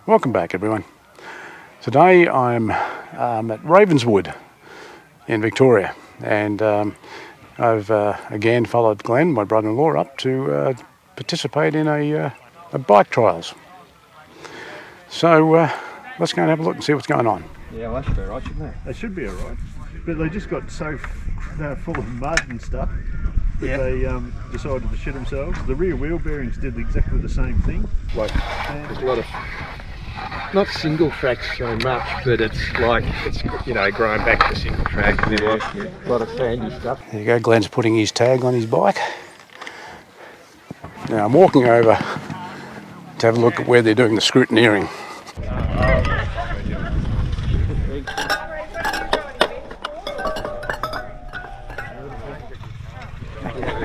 Welcome back, everyone. Today I'm at Ravenswood in Victoria, and I've again followed Glenn, my brother-in-law, up to participate in a bike trials. So let's go and have a look and see what's going on. Yeah, well, that should be alright, shouldn't they? They should be alright, but they just got so full of mud and stuff that they decided to shit themselves. The rear wheel bearings did exactly the same thing. Like, there's a lot of, not single tracks so much, but it's like, it's, you know, growing back to single track. And then a lot of sandy stuff. There you go, Glenn's putting his tag on his bike. Now I'm walking over to have a look at where they're doing the scrutineering.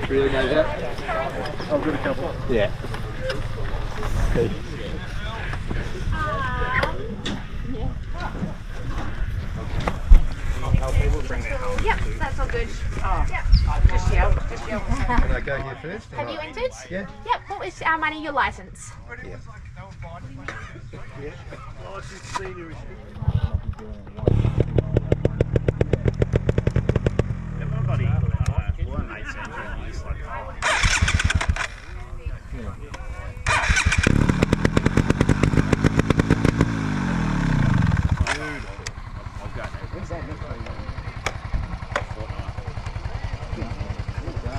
Really goes out. I've got a couple. Yeah. Yep, that's all good. Yep, just yell. Can I go here first? Have you entered? Yeah. Yep, what was our money, your licence? Yeah. Licensed senior.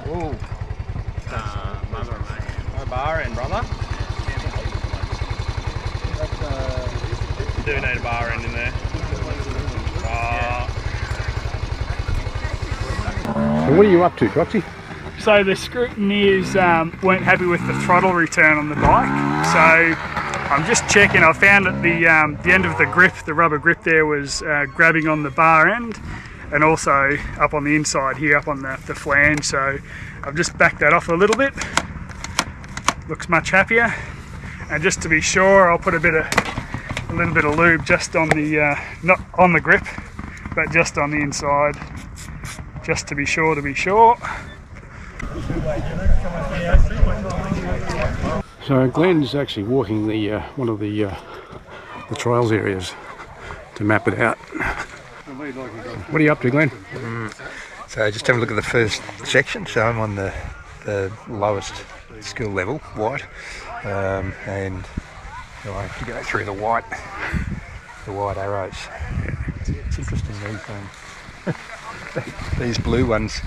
Ooh. Mother and mate. No bar in, brother. Do need a bar end in there. So what are you up to, Foxy? So the scrutineers weren't happy with the throttle return on the bike, so I'm just checking. I found that the end of the grip, the rubber grip there, was grabbing on the bar end, and also up on the inside here, up on the flange. So I've just backed that off a little bit. Looks much happier. And just to be sure, I'll put a little bit of lube just on the not on the grip, but just on the inside, just to be sure. So Glenn's actually walking the one of the trials areas to map it out. What are you up to, Glenn? So just have a look at the first section. So I'm on the lowest skill level, white, and I have to go through the white arrows. It's interesting, these blue ones,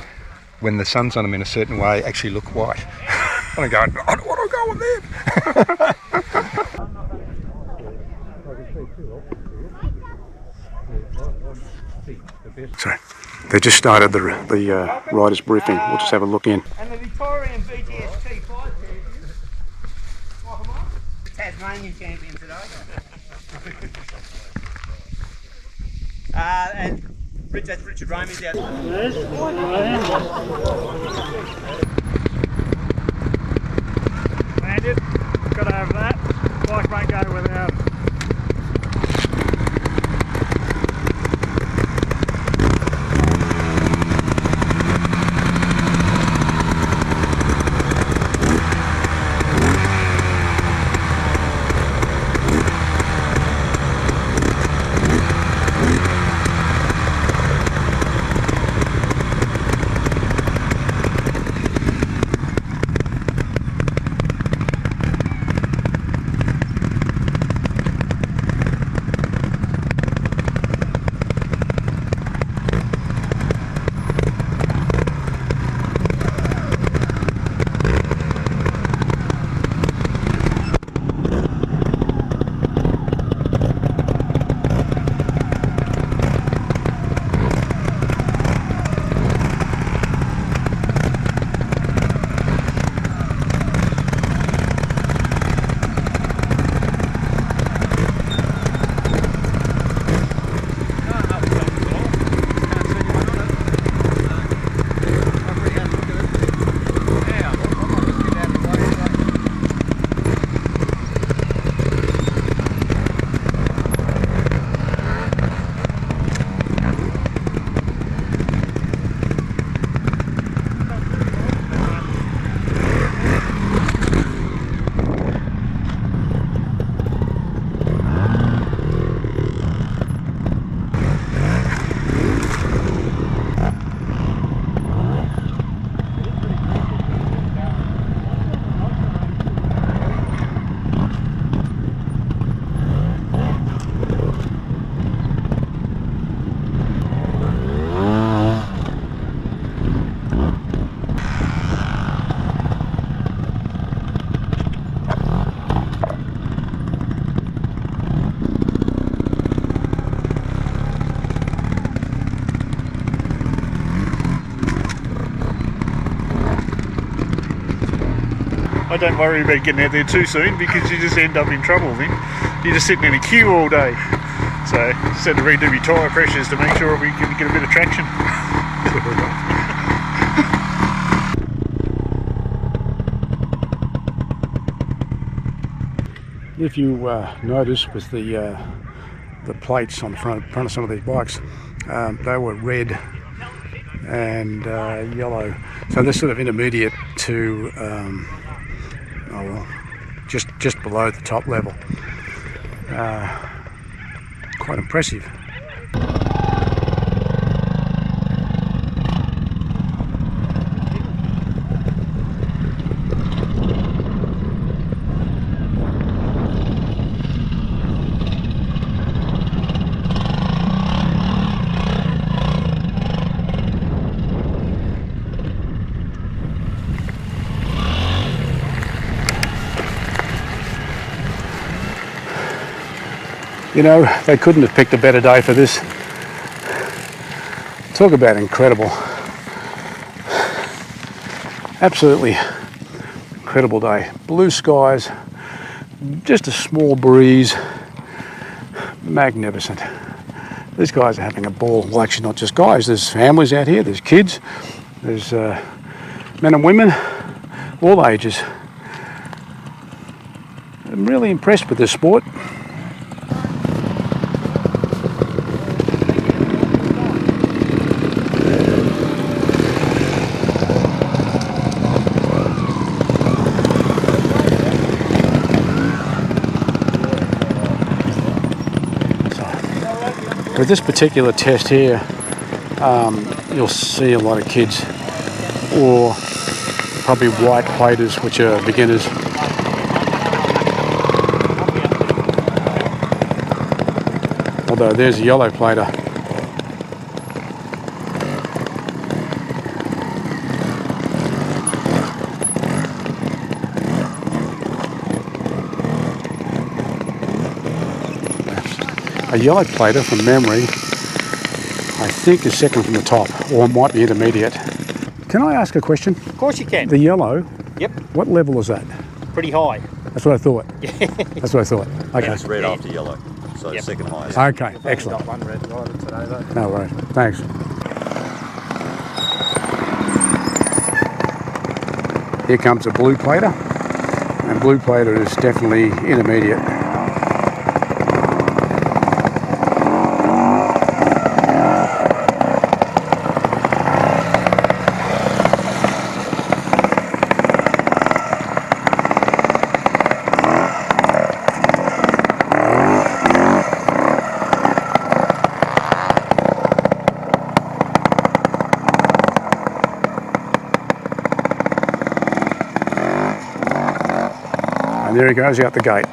when the sun's on them in a certain way, actually look white. And I'm going, I don't want to go on there. So they just started the riders briefing. We'll just have a look in. And the Victorian BGS T5 Tasmanian champion today. And that's Richard Ramey's out. Landed, got over that. Bike won't go without it. I don't worry about getting out there too soon because you just end up in trouble then. You're just sitting in a queue all day. So just had to redo my tyre pressures to make sure we can get a bit of traction. If you notice with the plates on the front of some of these bikes, they were red and yellow, so they're sort of intermediate to just below the top level. Quite impressive. You know, they couldn't have picked a better day for this. Talk about incredible. Absolutely incredible day. Blue skies, just a small breeze. Magnificent. These guys are having a ball. Well, actually not just guys, there's families out here, there's kids, there's men and women, all ages. I'm really impressed with this sport. With this particular test here, you'll see a lot of kids, or probably white platers, which are beginners. Although there's a yellow plater. A yellow plater, from memory, I think is second from the top, or might be intermediate. Can I ask a question? Of course you can. The yellow, Yep. what level is that? Pretty high. That's what I thought. That's what I thought. Okay. It's red after yellow, so Yep. second highest. Okay, excellent. Got one red rider today though. No worries. Thanks. Here comes a blue plater, and blue plater is definitely intermediate. And there he goes out the gate.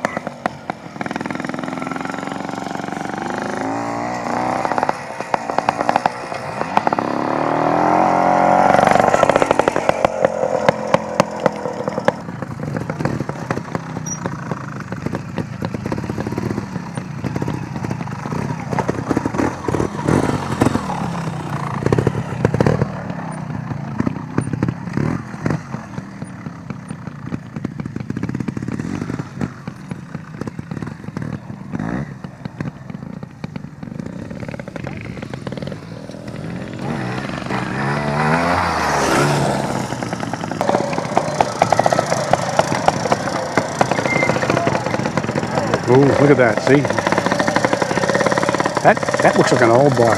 Oh, look at that, see? That looks like an old bike.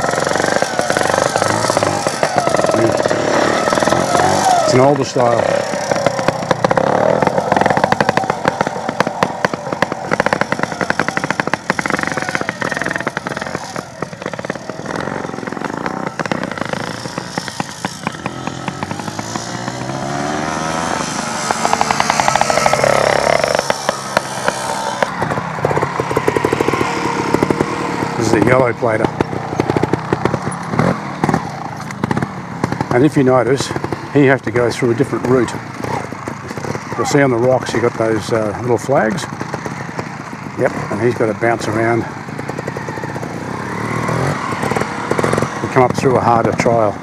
It's an older style. This is a yellow plater. And if you notice, he has to go through a different route. You'll see on the rocks you've got those little flags. Yep, and he's got to bounce around and come up through a harder trial.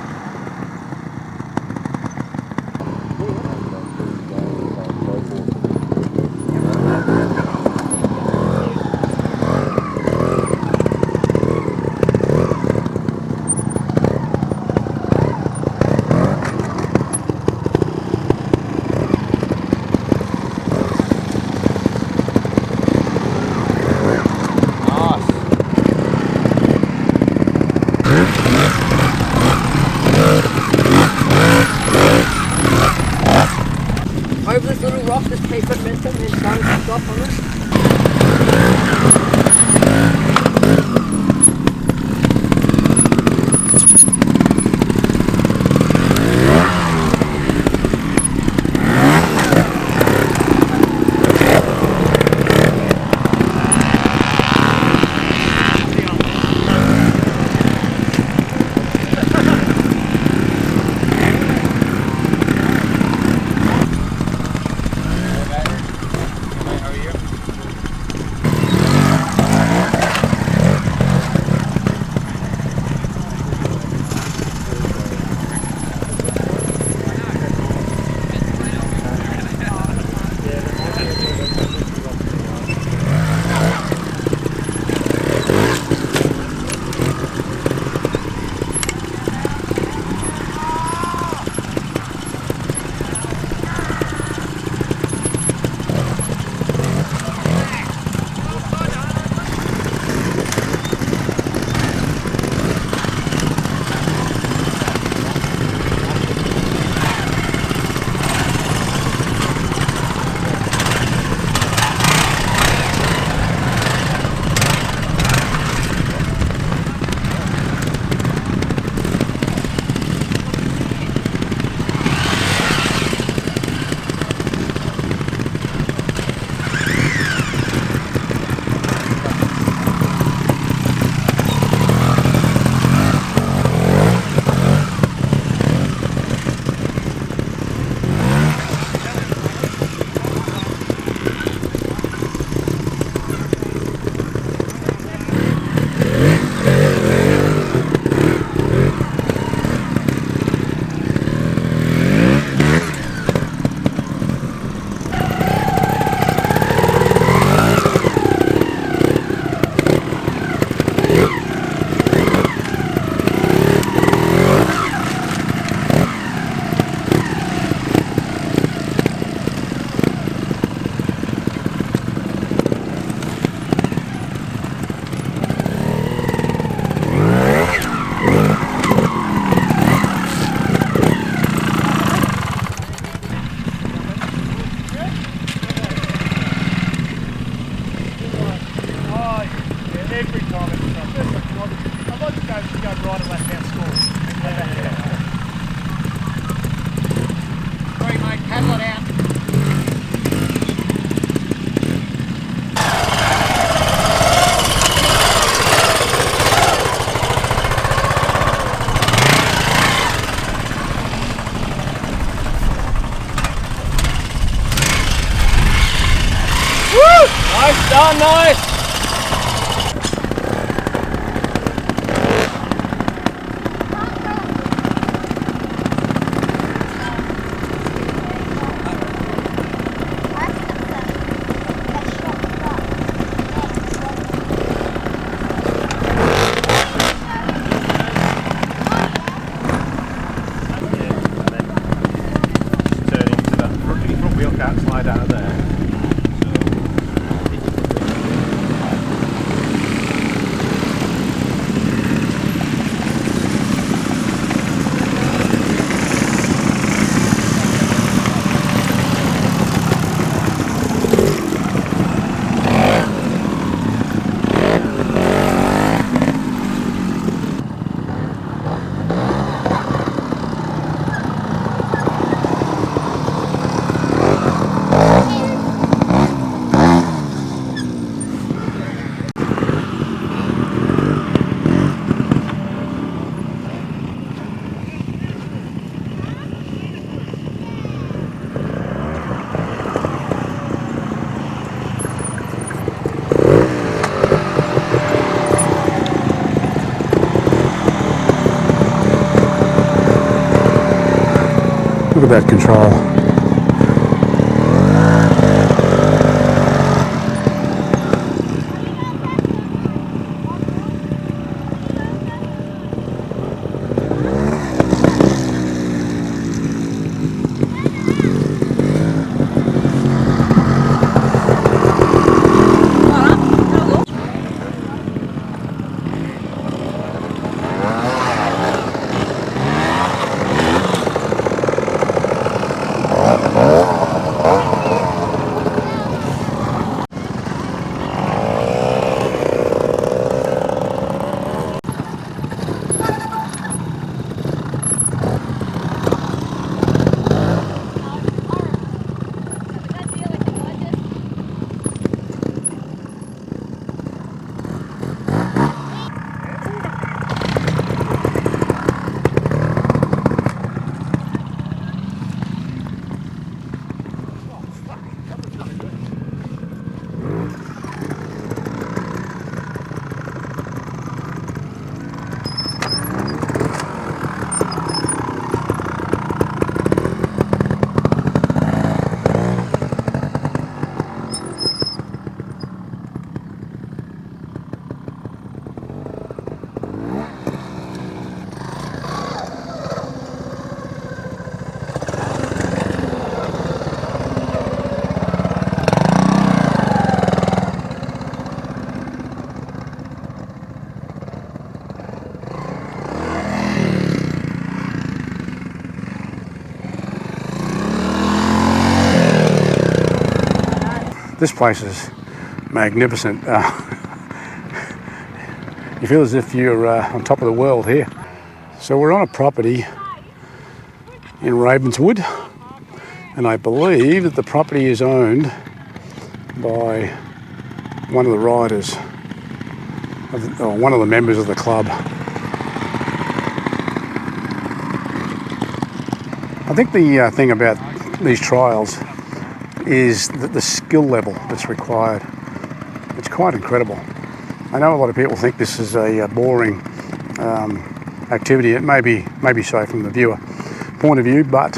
go right at left hand score. Sorry mate, paddle it out. Nice done, nice. Slide out of there. Look at that control. This place is magnificent. You feel as if you're on top of the world here. So we're on a property in Ravenswood, and I believe that the property is owned by one of the riders, or one of the members of the club. I think the thing about these trials is that the skill level that's required. It's quite incredible. I know a lot of people think this is a boring activity. It may be so from the viewer point of view, but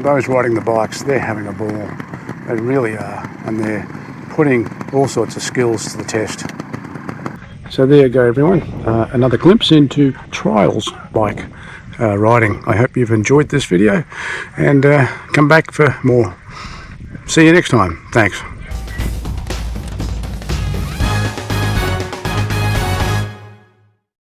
those riding the bikes, they're having a ball. They really are, and they're putting all sorts of skills to the test. So there you go, everyone. Another glimpse into trials bike riding. I hope you've enjoyed this video, and come back for more. See you next time. Thanks.